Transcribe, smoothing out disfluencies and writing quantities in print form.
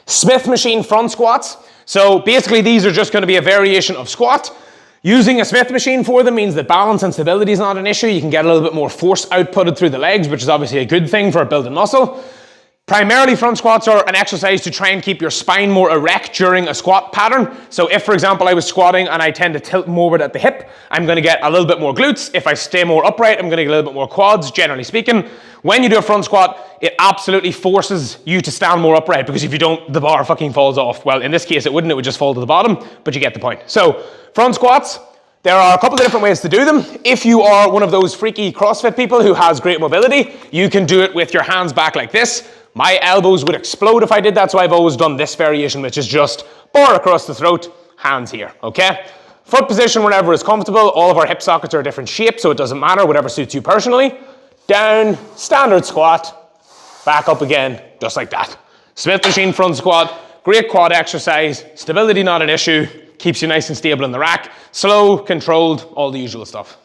Smith machine front squats. So basically these are just going to be a variation of squat. Using a Smith machine for them means that balance and stability is not an issue. You can get a little bit more force outputted through the legs, which is obviously a good thing for building muscle. Primarily, front squats are an exercise to try and keep your spine more erect during a squat pattern. So if, for example, I was squatting and I tend to tilt forward at the hip, I'm going to get a little bit more glutes. If I stay more upright, I'm going to get a little bit more quads, generally speaking. When you do a front squat, it absolutely forces you to stand more upright, because if you don't, the bar fucking falls off. Well, in this case, it wouldn't. It would just fall to the bottom, but you get the point. So front squats, there are a couple of different ways to do them. If you are one of those freaky CrossFit people who has great mobility, you can do it with your hands back like this. My elbows would explode if I did that, so I've always done this variation, which is just bar across the throat, hands here, okay? Foot position whenever is comfortable. All of our hip sockets are a different shape, so it doesn't matter, whatever suits you personally. Down, standard squat, back up again, just like that. Smith machine front squat, great quad exercise, stability not an issue, keeps you nice and stable in the rack, slow, controlled, all the usual stuff.